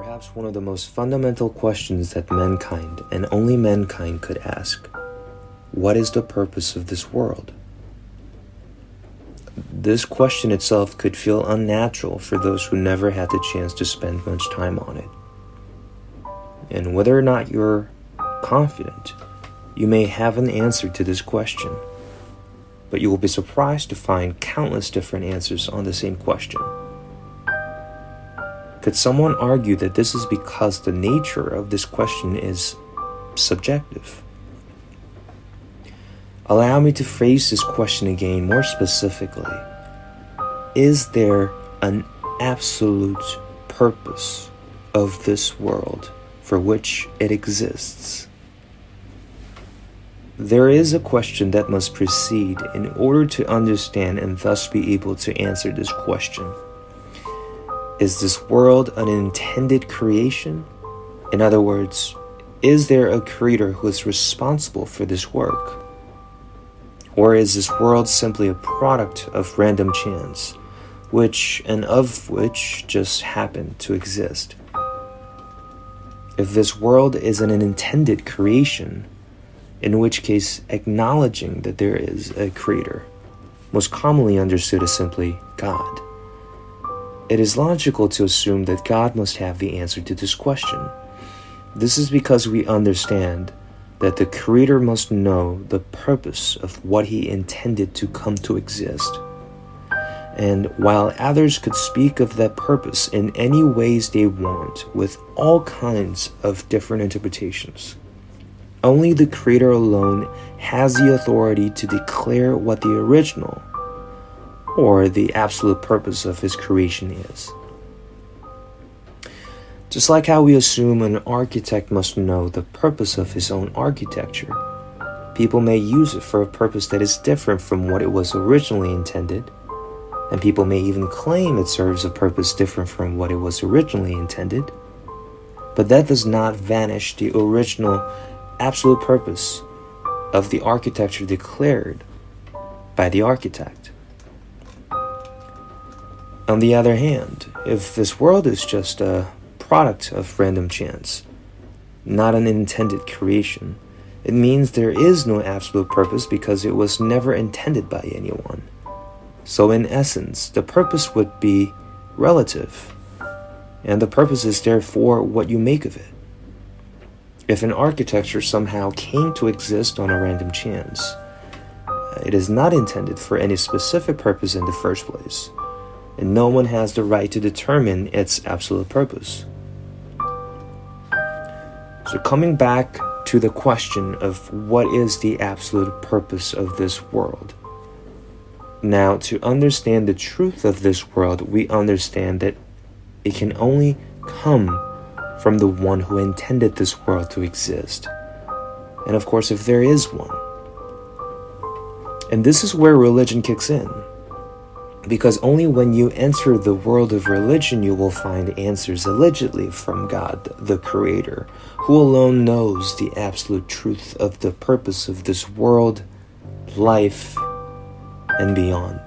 Perhaps one of the most fundamental questions that mankind, and only mankind, could ask: what is the purpose of this world? This question itself could feel unnatural for those who never had the chance to spend much time on it. And whether or not you're confident, you may have an answer to this question, but you will be surprised to find countless different answers on the same question. Could someone argue that this is because the nature of this question is subjective? Allow me to phrase this question again more specifically. Is there an absolute purpose of this world for which it exists? There is a question that must precede in order to understand and thus be able to answer this question. Is this world an intended creation? In other words, is there a creator who is responsible for this work? Or is this world simply a product of random chance, which just happened to exist? If this world is an intended creation, in which case acknowledging that there is a creator, most commonly understood as simply God, it is logical to assume that God must have the answer to this question. This is because we understand that the Creator must know the purpose of what He intended to come to exist. And while others could speak of that purpose in any ways they want, with all kinds of different interpretations, only the Creator alone has the authority to declare what the original or the absolute purpose of His creation is. Just like how we assume an architect must know the purpose of his own architecture, people may use it for a purpose that is different from what it was originally intended, and people may even claim it serves a purpose different from what it was originally intended, but that does not vanish the original absolute purpose of the architecture declared by the architect. On the other hand, if this world is just a product of random chance, not an intended creation, it means there is no absolute purpose because it was never intended by anyone. So in essence, the purpose would be relative, and the purpose is therefore what you make of it. If an architecture somehow came to exist on a random chance, it is not intended for any specific purpose in the first place, and no one has the right to determine its absolute purpose. So coming back to the question of what is the absolute purpose of this world. Now, to understand the truth of this world, we understand that it can only come from the one who intended this world to exist. And of course, if there is one. And this is where religion kicks in. Because only when you enter the world of religion you will find answers allegedly from God, the Creator, who alone knows the absolute truth of the purpose of this world, life, and beyond.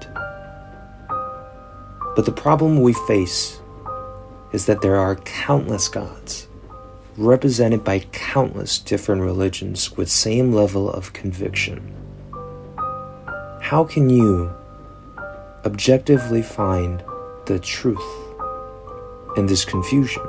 But the problem we face is that there are countless gods, represented by countless different religions with same level of conviction. How can you objectively find the truth in this confusion?